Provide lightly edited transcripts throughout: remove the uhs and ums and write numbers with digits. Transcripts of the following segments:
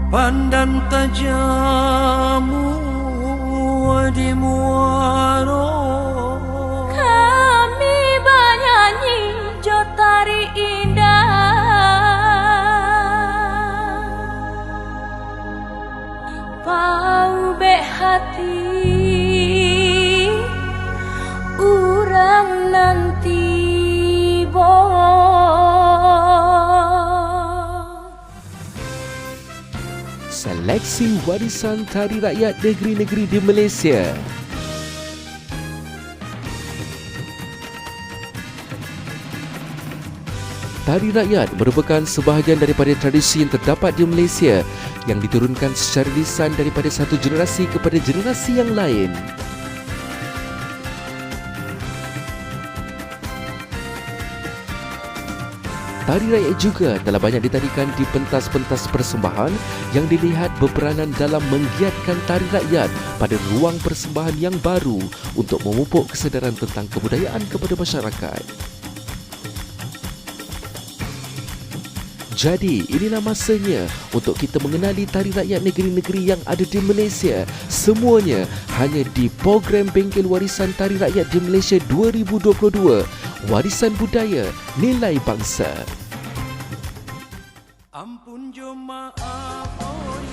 Pandan tajamu di muaro, kami bernyanyi jotari indah, pau bek hati urang nanti bo. Seleksi warisan tari rakyat negeri-negeri di Malaysia. Tari rakyat merupakan sebahagian daripada tradisi yang terdapat di Malaysia yang diturunkan secara lisan daripada satu generasi kepada generasi yang lain. Tari rakyat juga telah banyak ditarikan di pentas-pentas persembahan yang dilihat berperanan dalam menggiatkan tari rakyat pada ruang persembahan yang baru untuk memupuk kesedaran tentang kebudayaan kepada masyarakat. Jadi, inilah masanya untuk kita mengenali tari rakyat negeri-negeri yang ada di Malaysia. Semuanya hanya di program Bengkel Warisan Tari Rakyat di Malaysia 2022. Warisan Budaya Nilai Bangsa.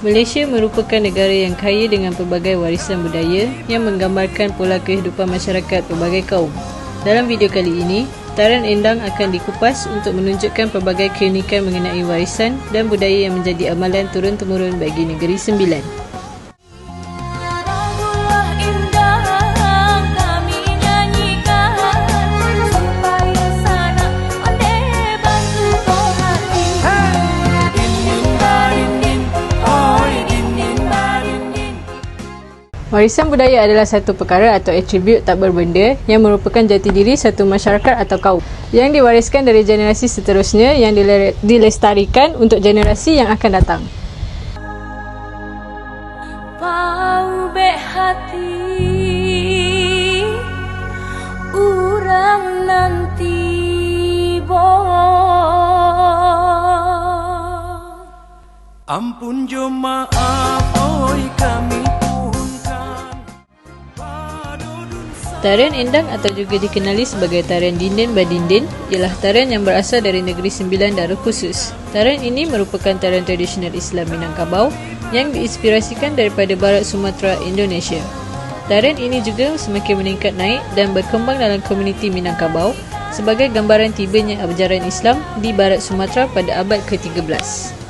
Malaysia merupakan negara yang kaya dengan pelbagai warisan budaya yang menggambarkan pola kehidupan masyarakat pelbagai kaum. Dalam video kali ini, tarian endang akan dikupas untuk menunjukkan pelbagai keunikan mengenai warisan dan budaya yang menjadi amalan turun-temurun bagi Negeri Sembilan. Warisan budaya adalah satu perkara atau atribut tak berbenda yang merupakan jati diri satu masyarakat atau kaum yang diwariskan dari generasi seterusnya yang dilestarikan untuk generasi yang akan datang. Pau bek hati urang nanti bo. Ampun jo maaf oi kami. Tarian endang atau juga dikenali sebagai tarian Dindin Badindin ialah tarian yang berasal dari Negeri Sembilan Darul Khusus. Tarian ini merupakan tarian tradisional Islam Minangkabau yang diinspirasikan daripada Barat Sumatera, Indonesia. Tarian ini juga semakin meningkat naik dan berkembang dalam komuniti Minangkabau sebagai gambaran tibanya ajaran Islam di Barat Sumatera pada abad ke-13.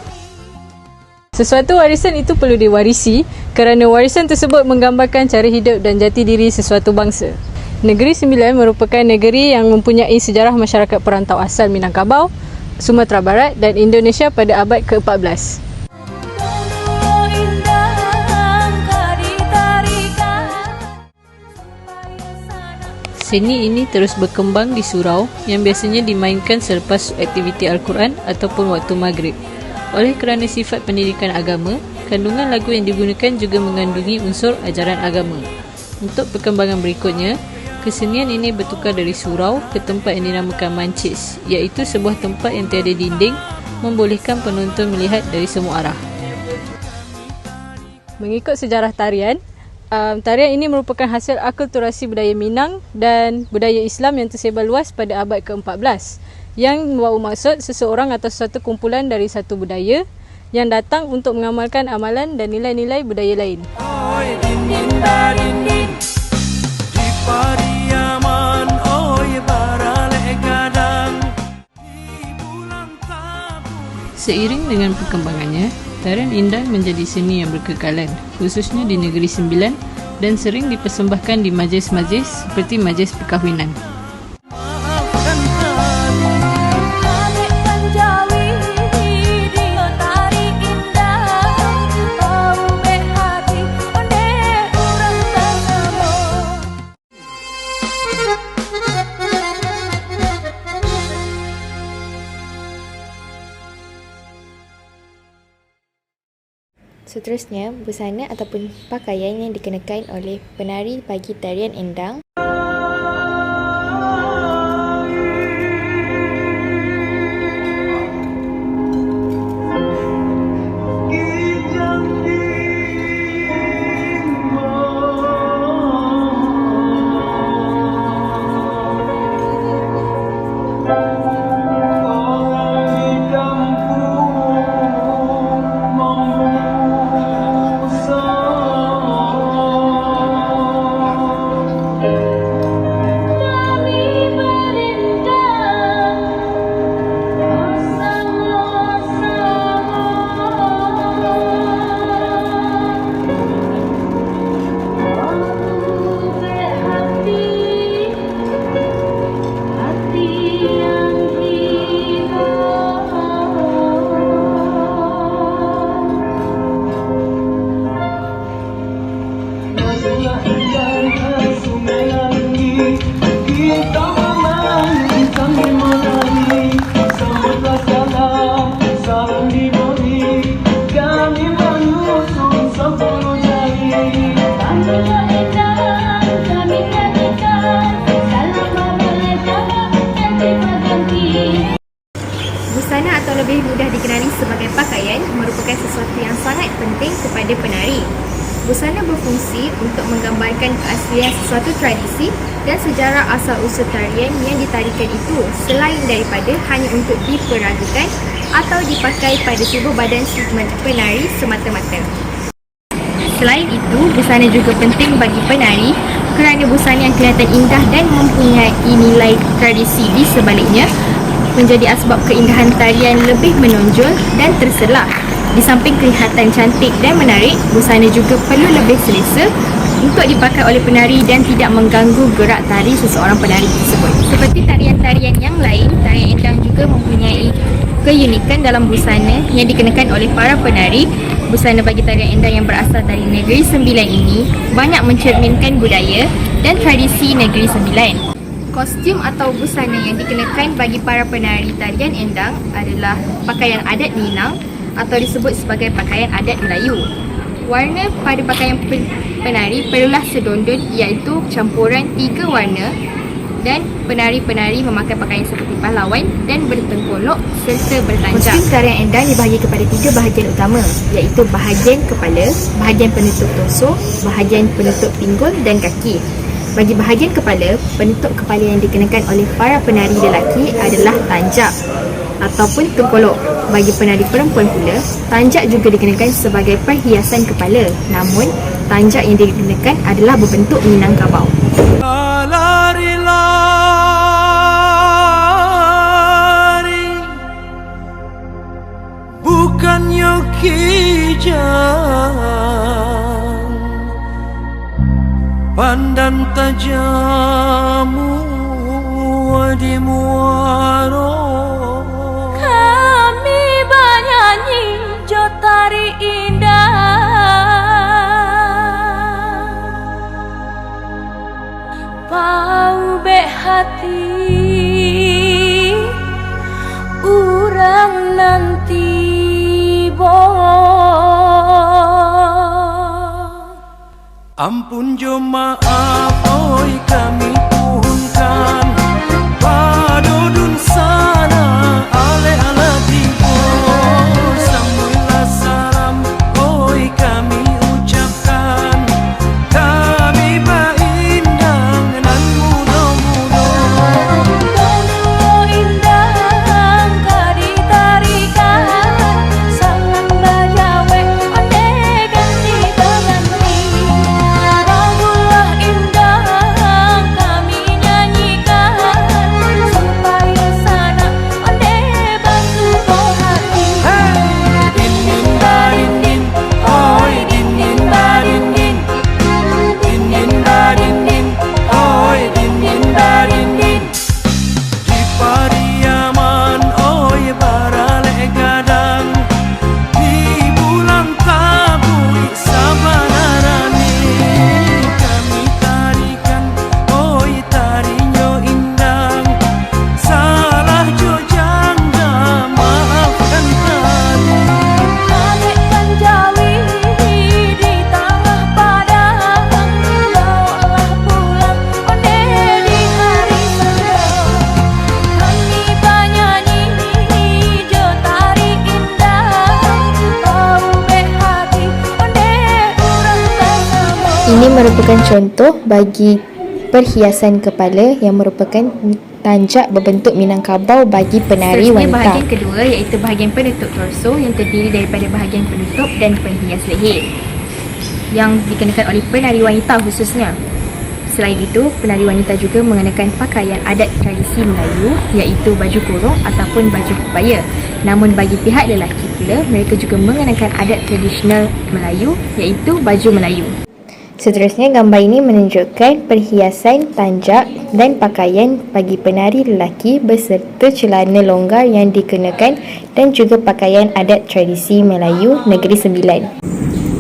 Sesuatu warisan itu perlu diwarisi kerana warisan tersebut menggambarkan cara hidup dan jati diri sesuatu bangsa. Negeri Sembilan merupakan negeri yang mempunyai sejarah masyarakat perantau asal Minangkabau, Sumatera Barat dan Indonesia pada abad ke-14. Seni ini terus berkembang di surau yang biasanya dimainkan selepas aktiviti Al-Quran ataupun waktu maghrib. Oleh kerana sifat pendidikan agama, kandungan lagu yang digunakan juga mengandungi unsur ajaran agama. Untuk perkembangan berikutnya, kesenian ini bertukar dari surau ke tempat yang dinamakan mancis, iaitu sebuah tempat yang tiada dinding, membolehkan penonton melihat dari semua arah. Mengikut sejarah tarian, tarian ini merupakan hasil akulturasi budaya Minang dan budaya Islam yang tersebar luas pada abad ke-14. Yang membawa maksud seseorang atau suatu kumpulan dari satu budaya yang datang untuk mengamalkan amalan dan nilai-nilai budaya lain. Seiring dengan perkembangannya, tarian endang menjadi seni yang berkekalan, khususnya di Negeri Sembilan dan sering dipersembahkan di majlis-majlis seperti majlis perkahwinan. Seterusnya, busana ataupun pakaian yang dikenakan oleh penari bagi tarian endang. yang sangat penting kepada penari. Busana berfungsi untuk menggambarkan keaslian sesuatu tradisi dan sejarah asal-usul tarian yang ditarikan itu, selain daripada hanya untuk diperagakan atau dipakai pada tubuh badan si penari semata-mata. Selain itu, busana juga penting bagi penari kerana busana yang kelihatan indah dan mempunyai nilai tradisi di sebaliknya menjadi asbab keindahan tarian lebih menonjol dan terselah. Di samping kelihatan cantik dan menarik, busana juga perlu lebih selesa untuk dipakai oleh penari dan tidak mengganggu gerak tari seseorang penari tersebut. Seperti tarian-tarian yang lain, tarian endang juga mempunyai keunikan dalam busana yang dikenakan oleh para penari. Busana bagi tarian endang yang berasal dari Negeri Sembilan ini banyak mencerminkan budaya dan tradisi Negeri Sembilan. Kostum atau busana yang dikenakan bagi para penari tarian endang adalah pakaian adat Minang atau disebut sebagai pakaian adat Melayu. Warna pada pakaian penari perlulah sedondon, iaitu campuran 3 warna, dan penari-penari memakai pakaian seperti pahlawan dan bertengkolok serta bertanjak. Kostum tarian endang dibahagi kepada 3 bahagian utama, iaitu bahagian kepala, bahagian penutup torso, bahagian penutup pinggul dan kaki. Bagi bahagian kepala, penutup kepala yang dikenakan oleh para penari lelaki adalah tanjak ataupun tengkolok. Bagi penari perempuan pula, tanjak juga dikenakan sebagai perhiasan kepala. Namun, tanjak yang dikenakan adalah berbentuk Minangkabau. Lari-lari bukan Yogyakarta, pandan tajamu di muaro. Kami bernyanyi jotari indah, pau bek hati urang nanti bo. Ampun jo maaf oi kami tuhunkan padodun sana ale ala tibo samulah salam oi kami ucapkan kami baindang nan mudo-mudo Indang kadi tarikan sangat bajawe ande ganti berganti. Bagulah indang kami nyanyikan supaya sana ande bantu hati. din din da din din oi din din da din din din din da din din oi din din da din din di Pariaman oi barale gadang di bulan tabui sabanarani kami tarikan oi tarinyo indang salah jo jangga maafkan tari. Balikkan jawi di tengah padang, bawalah pulang onde di hari senang. Kami bernyanyi jotari indah, bau bek hati onde urang bersama. Ini merupakan contoh bagi perhiasan kepala yang merupakan tanjak berbentuk Minangkabau bagi penari Seterusnya wanita. bahagian kedua iaitu bahagian penutup torso yang terdiri daripada bahagian penutup dan penghias leher yang dikenakan oleh penari wanita khususnya. Selain itu, penari wanita juga mengenakan pakaian adat tradisi Melayu iaitu baju kurung ataupun baju kebaya. Namun bagi pihak lelaki pula, mereka juga mengenakan adat tradisional Melayu iaitu baju Melayu. Seterusnya, gambar ini menunjukkan perhiasan, tanjak dan pakaian bagi penari lelaki beserta celana longgar yang dikenakan dan juga pakaian adat tradisi Melayu Negeri Sembilan.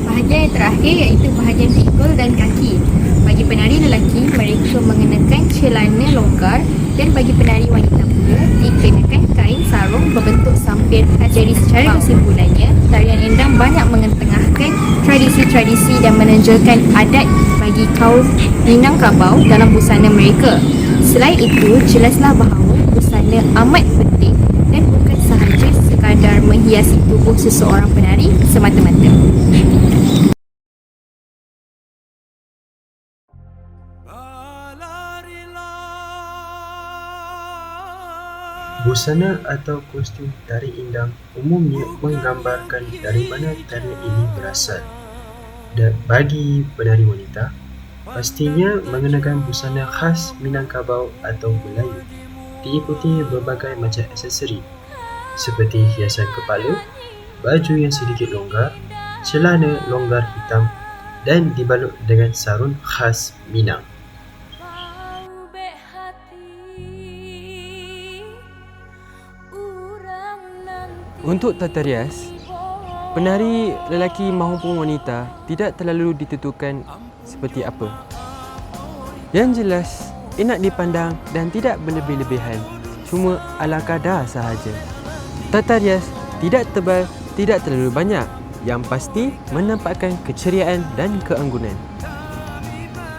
Bahagian yang terakhir iaitu bahagian pinggul dan kaki. Bagi penari lelaki, mereka mengenakan celana longgar dan bagi penari wanita pula dikenakan kain sarung berbentuk sampir. Jadi secara kesimpulannya, tarian endang banyak mengetengahkan tradisi-tradisi dan menonjolkan adat bagi kaum Minangkabau dalam busana mereka. Selain itu, jelaslah bahawa busana amat penting dan bukan sahaja sekadar sekadar menghiasi tubuh seseorang penari semata-mata. Busana atau kostum tari indang umumnya menggambarkan dari mana tarian ini berasal. Dan bagi penari wanita, pastinya mengenakan busana khas Minangkabau atau Melayu, diikuti berbagai macam aksesori seperti hiasan kepala, baju yang sedikit longgar, celana longgar hitam dan dibalut dengan sarung khas Minang. Untuk tata rias, penari lelaki maupun wanita tidak terlalu ditentukan seperti apa. Yang jelas, enak dipandang dan tidak berlebih-lebihan, cuma ala kadar sahaja. Tata rias tidak tebal, tidak terlalu banyak, yang pasti menampakkan keceriaan dan keanggunan.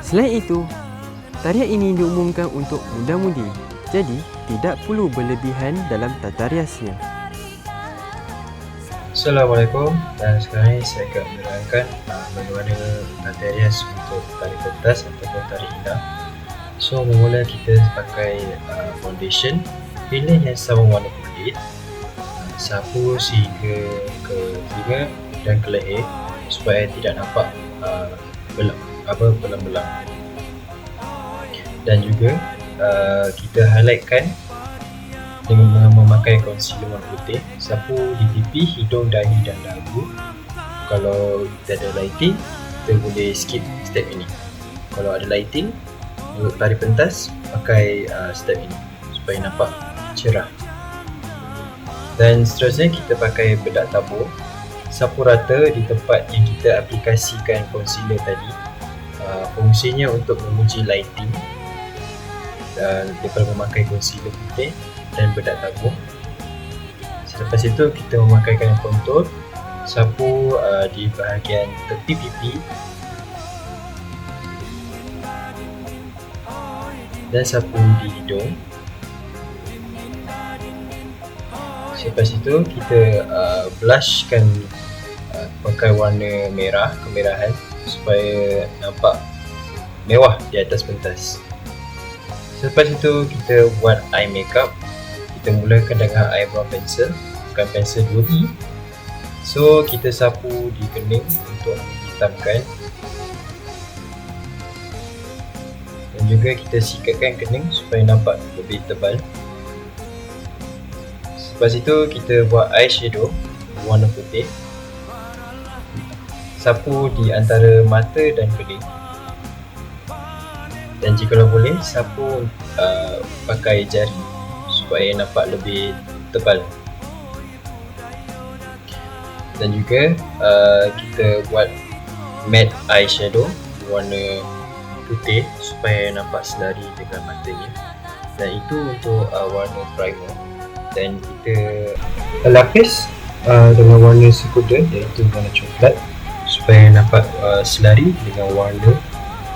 Selain itu, tarian ini diumumkan untuk muda-mudi, jadi tidak perlu berlebihan dalam tata riasnya. Assalamualaikum, dan sekarang ini saya akan menerangkan bagaimana tata rias untuk tari pentas ataupun tari indang. So, mula kita pakai foundation, pilih yang sama warna kulit, sapu sehingga ke telinga dan ke leher supaya tidak nampak belang-belang. Dan juga kita highlightkan dengan memakai concealer warna putih, sapu di pipi, hidung, dahi dan dagu. Kalau kita ada lighting, kita boleh skip step ini. Kalau ada lighting untuk tari pentas, pakai step ini supaya nampak cerah. Dan seterusnya kita pakai bedak tabur, sapu rata di tempat yang kita aplikasikan concealer tadi. Fungsinya untuk menguji lighting daripada memakai concealer putih dan bedak tabur. Selepas itu kita memakaikan kontur, sapu di bahagian tepi pipi dan sapu di hidung. Selepas itu kita blushkan pakai warna merah, kemerahan supaya nampak mewah di atas pentas. Selepas itu kita buat eye makeup. Kita mulakan dengan eyebrow pencil, bukan pensel 2B. So kita sapu di kening untuk menghitamkan, dan juga kita sikatkan kening supaya nampak lebih tebal. Selepas itu kita buat eyeshadow warna putih, sapu di antara mata dan kening, dan jika boleh sapu pakai jari supaya nampak lebih tebal. Dan juga kita buat matte eyeshadow warna putih supaya nampak selari dengan matanya, dan itu untuk warna primer. Dan kita lapis dengan warna sekunder iaitu warna coklat supaya nampak selari dengan warna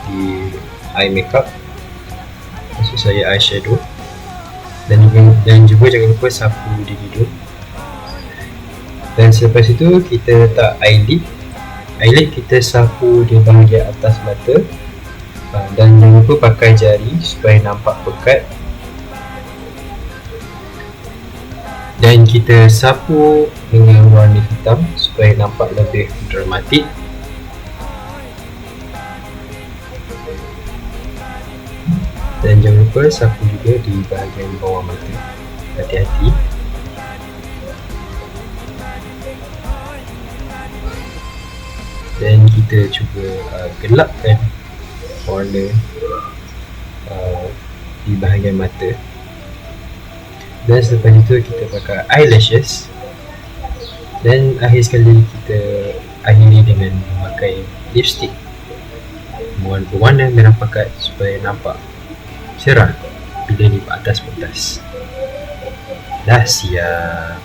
di eye makeup, maksud saya eyeshadow. Dan juga jangan lupa sapu di hidung. Dan selepas itu kita letak eyelid. Eyelid kita sapu di bahagian atas mata, dan jangan lupa pakai jari supaya nampak pekat. Dan kita sapu dengan warna hitam supaya nampak lebih dramatik. Dan jangan lupa sapu juga di bahagian bawah mata, hati-hati. Dan kita cuba gelapkan warna di bahagian mata. Dan selepas itu kita pakai eyelashes. Dan akhir sekali kita akhiri dengan memakai lipstick berwarna merah pekat supaya nampak cerah bila di atas pentas. Dah siap.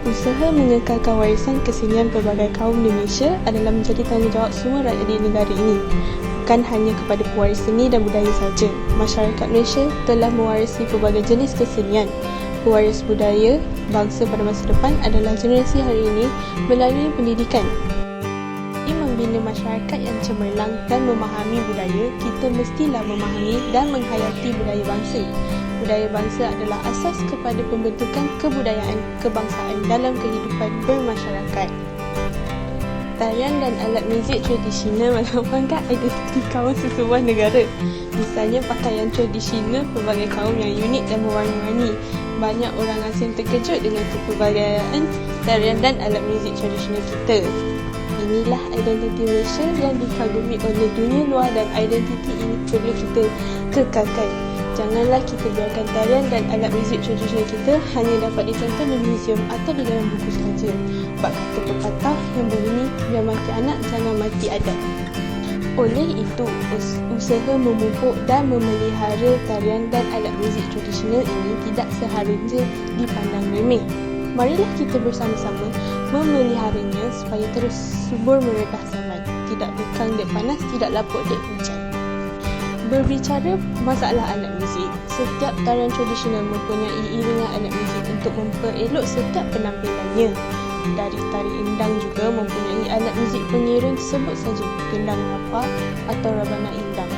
Usaha mengekalkan warisan kesenian pelbagai kaum di Malaysia adalah menjadi tanggungjawab semua rakyat di negara ini. bukan hanya kepada pewaris seni dan budaya saja. Masyarakat Malaysia telah mewarisi pelbagai jenis kesenian. Pewaris budaya bangsa pada masa depan adalah generasi hari ini melalui pendidikan. Bagi membina masyarakat yang cemerlang dan memahami budaya, kita mestilah memahami dan menghayati budaya bangsa. Budaya bangsa adalah asas kepada pembentukan kebudayaan kebangsaan dalam kehidupan bermasyarakat. Tarian dan alat muzik tradisional melambangkan identiti kaum sesebuah negara. Misalnya pakaian tradisional pelbagai kaum yang unik dan mewarna-warni. Banyak orang asing terkejut dengan kepelbagaian tarian dan alat muzik tradisional kita. Inilah identiti Malaysia yang dikagumi oleh dunia luar dan identiti ini perlu kita kekalkan. Janganlah kita biarkan tarian dan alat muzik tradisional kita hanya dapat ditonton di muzium atau di dalam buku sahaja. Bab kata pepatah yang berbunyi, biar mati anak, jangan mati adat. Oleh itu, usaha memupuk dan memelihara tarian dan alat muzik tradisional ini tidak seharusnya dipandang remeh. Marilah kita bersama-sama memeliharanya supaya terus subur meredah zaman. Tidak lekang dek panas, tidak lapuk dek hujan. Berbicara masalah alat muzik, setiap tarian tradisional mempunyai iringan alat muzik untuk memperelok setiap penampilannya. Dari tari indang juga mempunyai alat muzik pengiring, sebut saja gendang rapa atau rabana indang.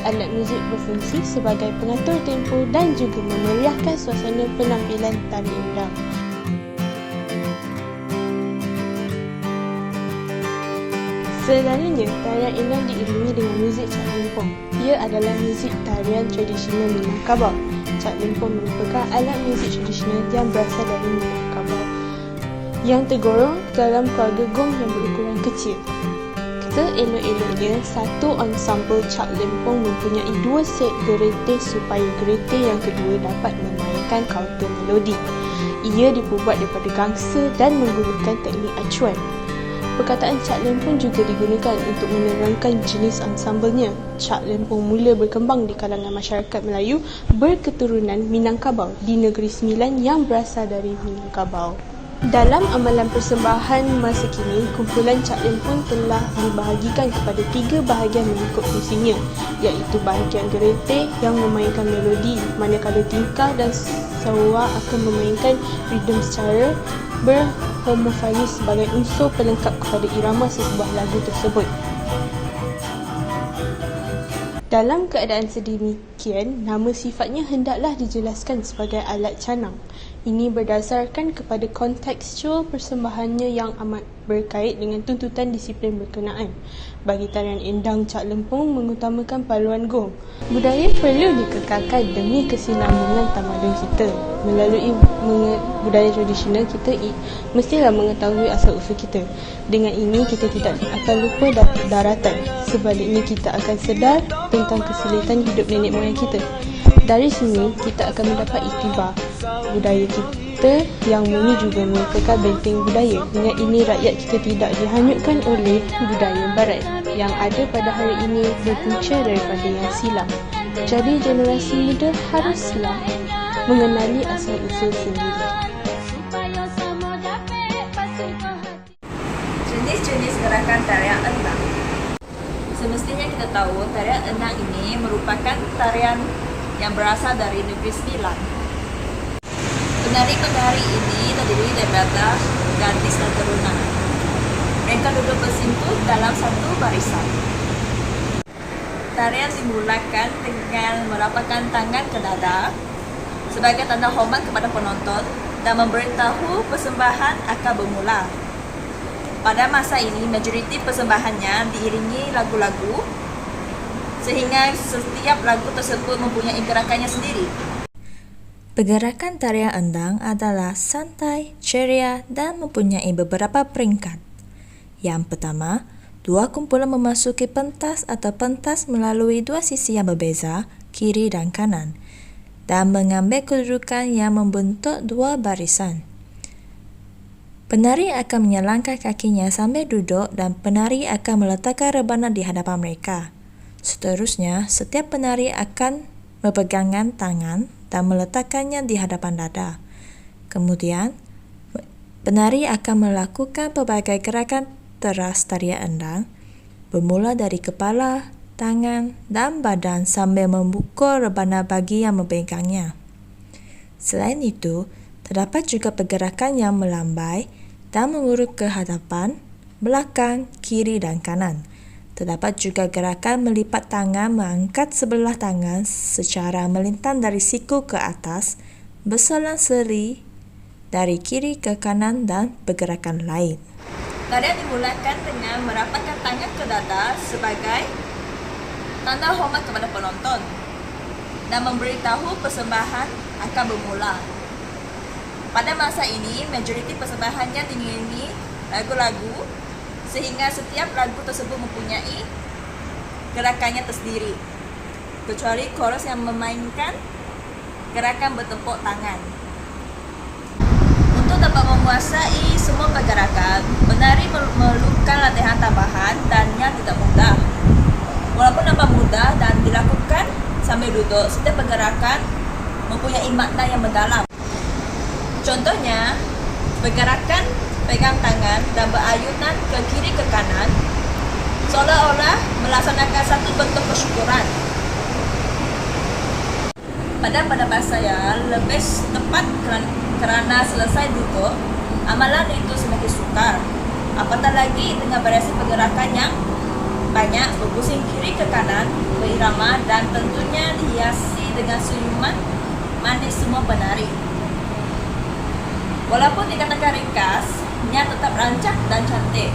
Alat muzik berfungsi sebagai pengatur tempo dan juga memeriahkan suasana penampilan tari indang. Selanjutnya, tarian indang diiringi dengan muzik Cak Lempong. Ia adalah muzik tarian tradisional Minangkabau. Cak Lempong merupakan alat muzik tradisional yang berasal dari Minangkabau yang tergolong dalam keluarga gong yang berukuran kecil. Seelok-eloknya, satu ensemble Cak Lempong mempunyai 2 set gerete supaya gerete yang kedua dapat memainkan kaunter melodi. Ia dibuat daripada gangsa dan menggunakan teknik acuan. Perkataan Cak Lempong juga digunakan untuk menerangkan jenis ensemblenya. Cak Lempong mula berkembang di kalangan masyarakat Melayu berketurunan Minangkabau di Negeri Sembilan yang berasal dari Minangkabau. Dalam amalan persembahan masa kini, kumpulan Cak Lempong telah dibahagikan kepada 3 bahagian mengikut fungsinya, iaitu bahagian gerete yang memainkan melodi, manakala tingkah dan sawa akan memainkan ritm secara berhomofonis sebagai unsur pelengkap kepada irama sesebuah lagu tersebut. Dalam keadaan sedemikian, nama sifatnya hendaklah dijelaskan sebagai alat canang. Ini berdasarkan kepada kontekstual persembahannya yang amat berkait dengan tuntutan disiplin berkenaan. Bagi tarian indang, Cak Lempong mengutamakan paluan gong. Budaya perlu dikekalkan demi kesinambungan tamadun kita. Melalui budaya tradisional, kita mestilah mengetahui asal-usul kita. Dengan ini, kita tidak akan lupa daratan. Sebaliknya, kita akan sedar tentang kesulitan hidup nenek moyang kita. Dari sini, kita akan mendapat iktibar budaya kita yang ini juga merupakan benteng budaya. Dengan ini, rakyat kita tidak dihanyutkan oleh budaya barat yang ada pada hari ini berpunca daripada yang silam. Jadi, generasi muda haruslah mengenali asal-usul sendiri. Jenis-jenis gerakan tarian endang. Semestinya kita tahu tarian endang ini merupakan tarian yang berasal dari Negeri Sembilan. Penari-penari ini terdiri daripada gadis dan teruna. Mereka duduk bersimpul dalam satu barisan. Tarian dimulakan dengan merapatkan tangan ke dada sebagai tanda hormat kepada penonton dan memberitahu persembahan akan bermula. Pada masa ini, majoriti persembahannya diiringi lagu-lagu sehingga setiap lagu tersebut mempunyai gerakannya sendiri. Pergerakan tarian endang adalah santai, ceria dan mempunyai beberapa peringkat. Yang pertama, 2 kumpulan memasuki pentas atau pentas melalui 2 sisi yang berbeza, kiri dan kanan, dan mengambil kedudukan yang membentuk 2 barisan. Penari akan menyalangkan kakinya sambil duduk dan penari akan meletakkan rebana di hadapan mereka. Seterusnya, setiap penari akan berpegangan tangan dan meletakkannya di hadapan dada. Kemudian, penari akan melakukan pelbagai gerakan teras tarian endang, bermula dari kepala, tangan dan badan sambil memukul rebana bagi yang memegangnya. Selain itu, terdapat juga pergerakan yang melambai dan mengurut ke hadapan, belakang, kiri dan kanan. Terdapat juga gerakan melipat tangan mengangkat sebelah tangan secara melintang dari siku ke atas, berselang-seri dari kiri ke kanan dan pergerakan lain. Tarian dimulakan dengan merapatkan tangan ke dada sebagai tanda hormat kepada penonton dan memberitahu persembahan akan bermula. Pada masa ini, majoriti persembahannya diiringi lagu-lagu sehingga setiap lagu tersebut mempunyai gerakannya tersendiri, kecuali chorus yang memainkan gerakan bertepuk tangan. Untuk dapat menguasai semua pergerakan, penari memerlukan latihan tambahan dan yang tidak mudah. Walaupun nampak mudah dan dilakukan sambil duduk, setiap pergerakan mempunyai makna yang mendalam. Contohnya, pergerakan pegang tangan dan berayunan ke kiri ke kanan seolah-olah melaksanakan satu bentuk kesyukuran. Pada pendapat saya, lebih tepat kerana selesai duduk, amalan itu semakin sukar. Apatah lagi dengan variasi pergerakan yang banyak, berpusing kiri ke kanan, berirama dan tentunya dihiasi dengan senyuman manis semua penari. Walaupun dikatakan ringkas, nya tetap rancak dan cantik.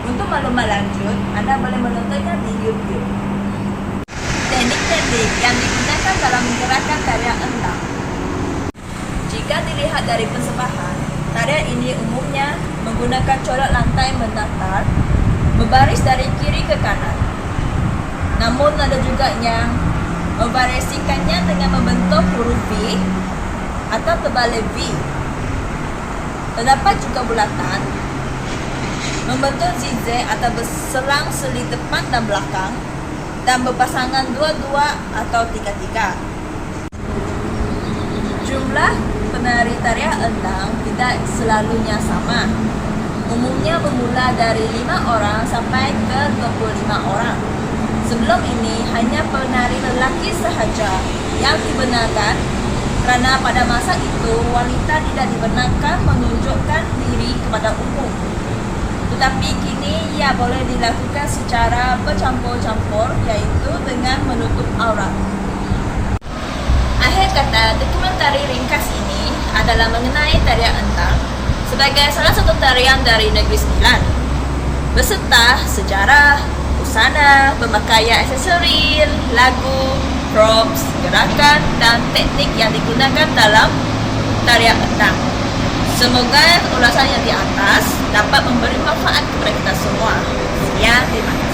Untuk maklumat lanjut, anda boleh menontonnya di YouTube. Teknik-teknik yang digunakan dalam menggerakkan tarian endang. Jika dilihat dari persembahan, tarian ini umumnya menggunakan corak lantai mendatar, berbaris dari kiri ke kanan. Namun ada juga yang memvariasikannya dengan membentuk huruf V atau terbalik V. Terdapat juga bulatan, membentuk zigzag atau berselang-seli depan dan belakang, dan berpasangan dua-dua atau tiga-tiga. Jumlah penari tarian endang tidak selalunya sama. Umumnya bermula dari 5 orang sampai ke 25 orang. Sebelum ini hanya penari lelaki sahaja yang dibenarkan, kerana pada masa itu wanita tidak dibenarkan menunjukkan diri kepada umum. Tetapi kini ia boleh dilakukan secara bercampur-campur, iaitu dengan menutup aurat. Akhir kata, dokumentari ringkas ini adalah mengenai tarian endang sebagai salah satu tarian dari Negeri Sembilan, beserta sejarah, busana, pemakaian aksesori, lagu, props, gerakan dan teknik yang digunakan dalam tarian endang. Semoga ulasan yang di atas dapat memberi manfaat kepada kita semua. Sekian, terima kasih.